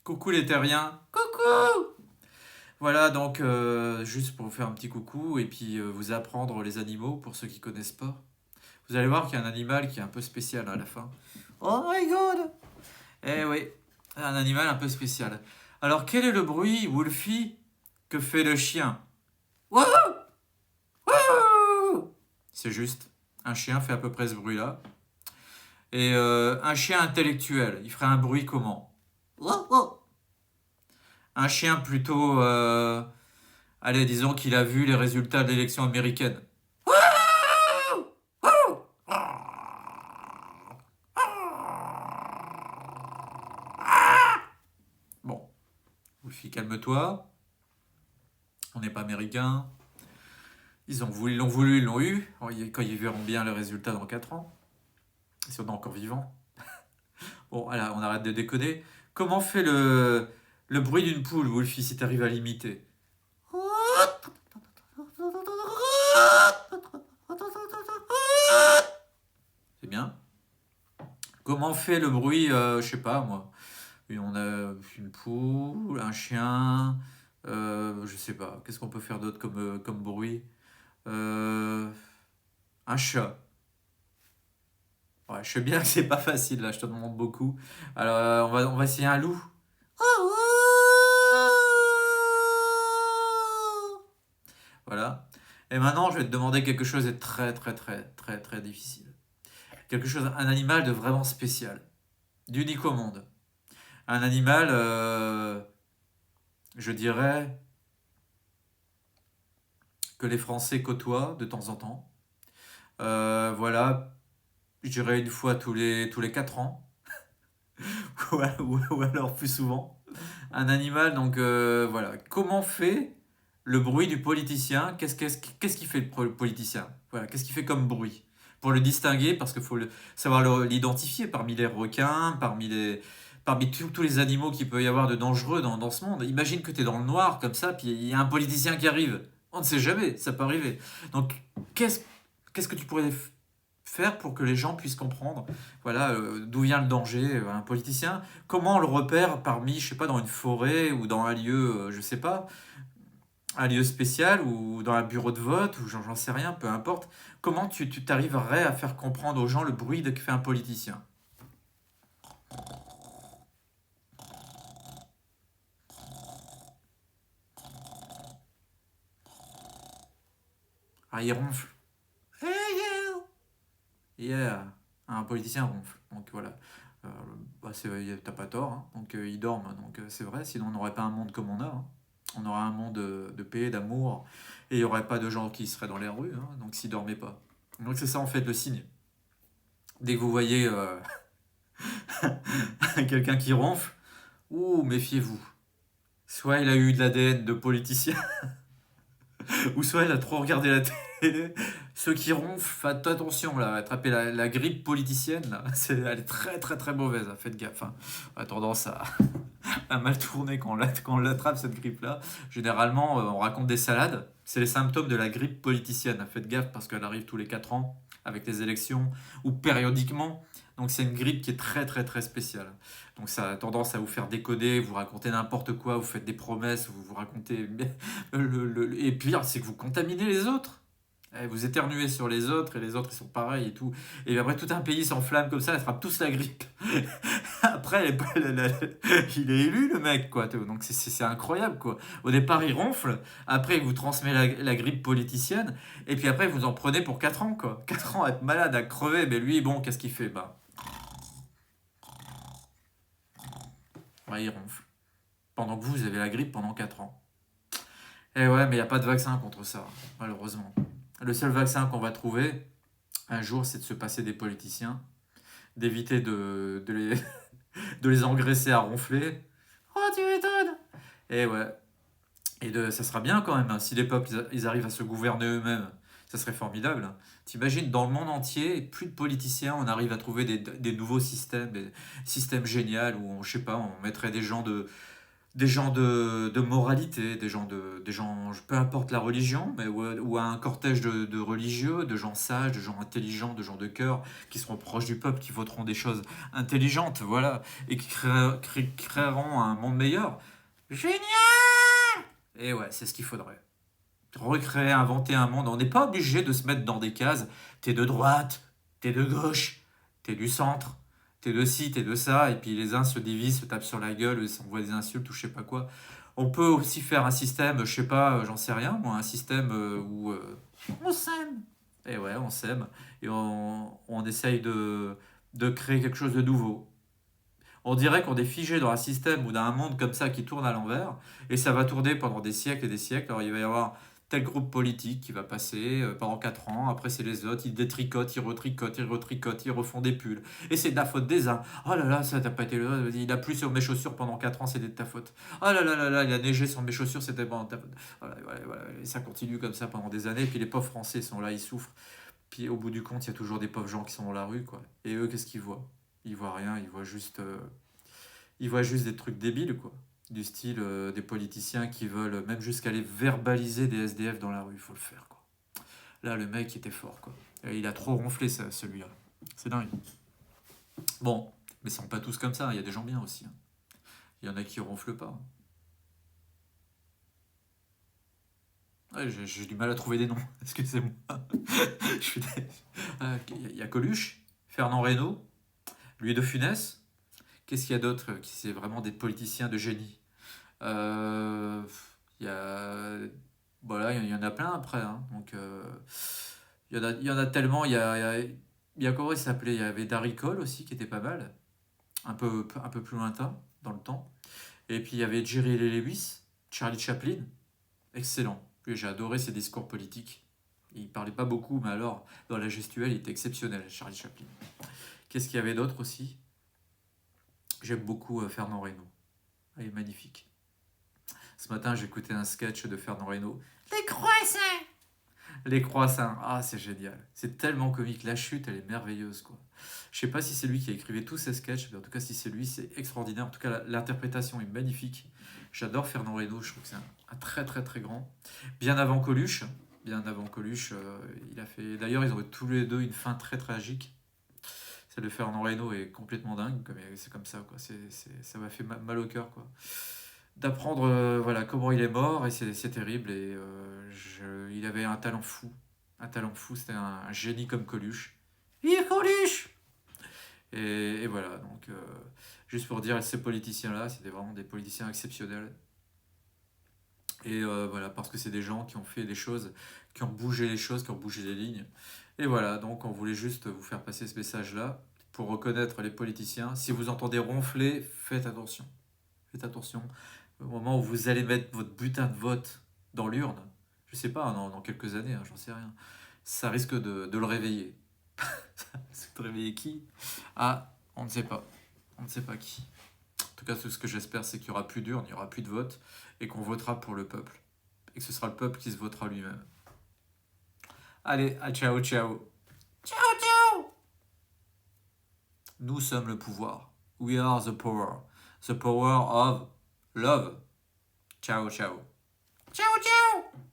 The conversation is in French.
Coucou les terriens. Coucou. Voilà, donc juste pour vous faire un petit coucou et puis vous apprendre les animaux pour ceux qui connaissent pas. Vous allez voir qu'il y a un animal qui est un peu spécial à la fin. Oh my god. Eh oui, un animal un peu spécial. Alors quel est le bruit, Wolfie, que fait le chien? Wouhou. Wouhou. C'est juste. Un chien fait à peu près ce bruit-là. Et un chien intellectuel, il ferait un bruit comment? Wouhou. Un chien plutôt allez, disons qu'il a vu les résultats de l'élection américaine. Bon, Wolfie, calme-toi. On n'est pas américain. Ils l'ont voulu, ils l'ont eu. Quand ils verront bien les résultats dans 4 ans. Si on est encore vivant. Bon, voilà, on arrête de déconner. Comment fait le bruit d'une poule, Wolfie, si t'arrives à l'imiter? C'est bien. Comment fait le bruit, je sais pas moi. On a une poule, un chien, je sais pas. Qu'est-ce qu'on peut faire d'autre comme bruit? Euh, un chat. Ouais, je sais bien que c'est pas facile là, je te demande beaucoup. Alors on va essayer un loup. Voilà. Et maintenant, je vais te demander quelque chose de très très très très très difficile. Quelque chose, un animal de vraiment spécial, d'unique au monde. Un animal, je dirais, que les Français côtoient de temps en temps. Voilà, je dirais une fois tous les 4 ans, ou alors plus souvent. Un animal, donc voilà. Comment fait le bruit du politicien? Qu'est-ce qu'il fait le politicien? Voilà, qu'est-ce qu'il fait comme bruit? Pour le distinguer, parce qu'il faut savoir l'identifier parmi les requins, parmi tous les animaux qu'il peut y avoir de dangereux dans ce monde. Imagine que tu es dans le noir comme ça, puis il y a un politicien qui arrive. On ne sait jamais, ça peut arriver. Donc, qu'est-ce qu'est-ce que tu pourrais faire pour que les gens puissent comprendre, voilà, d'où vient le danger, un politicien, comment on le repère parmi, je sais pas, dans une forêt ou dans un lieu, je sais pas, un lieu spécial ou dans un bureau de vote ou j'en sais rien, peu importe. Comment tu t'arriverais à faire comprendre aux gens le bruit que fait un politicien? Ah, il ronfle. Hey, yeah. Un politicien ronfle. Donc voilà. Euh, bah, t'as pas tort, hein. Donc ils dorment, donc c'est vrai, sinon on n'aurait pas un monde comme on a, hein. On aurait un monde de paix, d'amour, et il n'y aurait pas de gens qui seraient dans les rues, hein, donc s'ils dormaient pas. Donc c'est ça en fait le signe. Dès que vous voyez quelqu'un qui ronfle, ouh, méfiez-vous. Soit il a eu de l'ADN de politicien, ou soit il a trop regardé la télé. Ceux qui ronflent, faites attention là, attraper la grippe politicienne, là, elle est très très très mauvaise, hein, faites gaffe, hein. On a tendance à mal tourner quand on l'attrape cette grippe-là. Généralement, on raconte des salades. C'est les symptômes de la grippe politicienne. Faites gaffe parce qu'elle arrive tous les 4 ans avec les élections ou périodiquement. Donc c'est une grippe qui est très très très spéciale. Donc ça a tendance à vous faire décoder, vous racontez n'importe quoi, vous faites des promesses, vous vous racontez... Et pire, c'est que vous contaminez les autres. Vous éternuez sur les autres et les autres ils sont pareils et tout. Et après tout un pays s'enflamme comme ça, ils attrapent tous la grippe. Après, il est élu le mec, quoi. Donc c'est incroyable, quoi. Au départ, il ronfle, après, il vous transmet la grippe politicienne, et puis après, vous en prenez pour 4 ans, quoi. 4 ans à être malade, à crever, mais lui, bon, qu'est-ce qu'il fait? Bah, ouais, il ronfle. Pendant que vous avez la grippe pendant 4 ans. Et ouais, mais il n'y a pas de vaccin contre ça, malheureusement. Le seul vaccin qu'on va trouver, un jour, c'est de se passer des politiciens, d'éviter de les engraisser à ronfler. Oh, tu m'étonnes! Et ouais, ça sera bien quand même, hein, si les peuples ils arrivent à se gouverner eux-mêmes, ça serait formidable, hein. T'imagines, dans le monde entier, plus de politiciens, on arrive à trouver des nouveaux systèmes, des systèmes géniaux où, je sais pas, on mettrait des gens des gens de moralité, des gens, peu importe la religion, mais ou un cortège de religieux, de gens sages, de gens intelligents, de gens de cœur, qui seront proches du peuple, qui voteront des choses intelligentes, voilà, et qui créeront un monde meilleur. Génial! Et ouais, c'est ce qu'il faudrait. Recréer, inventer un monde. On n'est pas obligé de se mettre dans des cases. T'es de droite, t'es de gauche, t'es du centre, t'es de ci, t'es de ça, et puis les uns se divisent, se tapent sur la gueule, s'envoient des insultes ou je sais pas quoi. On peut aussi faire un système, je sais pas, j'en sais rien, moi, un système où on s'aime. Et ouais, on s'aime. Et on essaye de créer quelque chose de nouveau. On dirait qu'on est figé dans un système ou dans un monde comme ça qui tourne à l'envers, et ça va tourner pendant des siècles et des siècles. Alors il va y avoir tel groupe politique qui va passer pendant 4 ans, après c'est les autres, ils détricotent, ils retricotent, ils retricotent, ils refont des pulls. Et c'est de la faute des uns. Oh là là, ça t'a pas été le... Il a plu sur mes chaussures pendant 4 ans, c'était de ta faute. Oh là là là là, il a neigé sur mes chaussures, c'était de ta faute. Voilà, voilà, voilà. Et ça continue comme ça pendant des années, et puis les pauvres Français sont là, ils souffrent. Puis au bout du compte, il y a toujours des pauvres gens qui sont dans la rue, quoi. Et eux, qu'est-ce qu'ils voient? Ils voient rien, ils voient juste des trucs débiles, quoi. Du style des politiciens qui veulent même jusqu'à aller verbaliser des SDF dans la rue. Il faut le faire, quoi. Là, le mec était fort, quoi. Et il a trop ronflé, celui-là. C'est dingue. Bon, mais ils sont pas tous comme ça. Il y a des gens bien aussi, hein. Il y en a qui ronflent pas, hein. Ouais, j'ai du mal à trouver des noms. Excusez-moi. Je suis il y a Coluche, Fernand Reynaud, Louis de Funès. Qu'est-ce qu'il y a d'autre qui c'est vraiment des politiciens de génie? Euh, Il y a, voilà, il y en a plein après, hein. Donc, il y en a tellement. Il y a comment il s'appelait? Il y avait Darry Cole aussi qui était pas mal, un peu plus lointain dans le temps. Et puis il y avait Jerry Lee Lewis, Charlie Chaplin, excellent. Lui, j'ai adoré ses discours politiques. Il parlait pas beaucoup, mais alors dans la gestuelle, il était exceptionnel, Charlie Chaplin. Qu'est-ce qu'il y avait d'autre aussi? J'aime beaucoup Fernand Reynaud. Ah, il est magnifique. Ce matin, j'écoutais un sketch de Fernand Reynaud. Les croissants! Les croissants, ah c'est génial. C'est tellement comique. La chute, elle est merveilleuse, quoi. Je sais pas si c'est lui qui a écrivé tous ces sketchs, mais en tout cas, si c'est lui, c'est extraordinaire. En tout cas, l'interprétation est magnifique. J'adore Fernand Reynaud, je trouve que c'est un très très très grand. Bien avant Coluche, il a fait. D'ailleurs, ils ont eu tous les deux une fin très tragique. Celle de Fernand Reynaud est complètement dingue, c'est comme ça, quoi. Ça m'a fait mal au cœur, quoi. D'apprendre voilà, comment il est mort, et c'est terrible. Et il avait un talent fou. Un talent fou, c'était un génie comme Coluche. Vive Coluche! Et voilà, donc juste pour dire, ces politiciens-là, c'était vraiment des politiciens exceptionnels. Et voilà, parce que c'est des gens qui ont fait des choses, qui ont bougé les choses, qui ont bougé les lignes. Et voilà, donc on voulait juste vous faire passer ce message-là pour reconnaître les politiciens. Si vous entendez ronfler, faites attention. Faites attention. Au moment où vous allez mettre votre butin de vote dans l'urne, je sais pas, dans quelques années, hein, j'en sais rien, ça risque de le réveiller. Ça risque de réveiller qui? Ah, on ne sait pas. On ne sait pas qui. En tout cas, ce que j'espère, c'est qu'il n'y aura plus d'urne, il n'y aura plus de vote, et qu'on votera pour le peuple. Et que ce sera le peuple qui se votera lui-même. Allez, à ciao, ciao. Ciao, ciao. Nous sommes le pouvoir. We are the power. The power of love. Ciao, ciao. Ciao, ciao.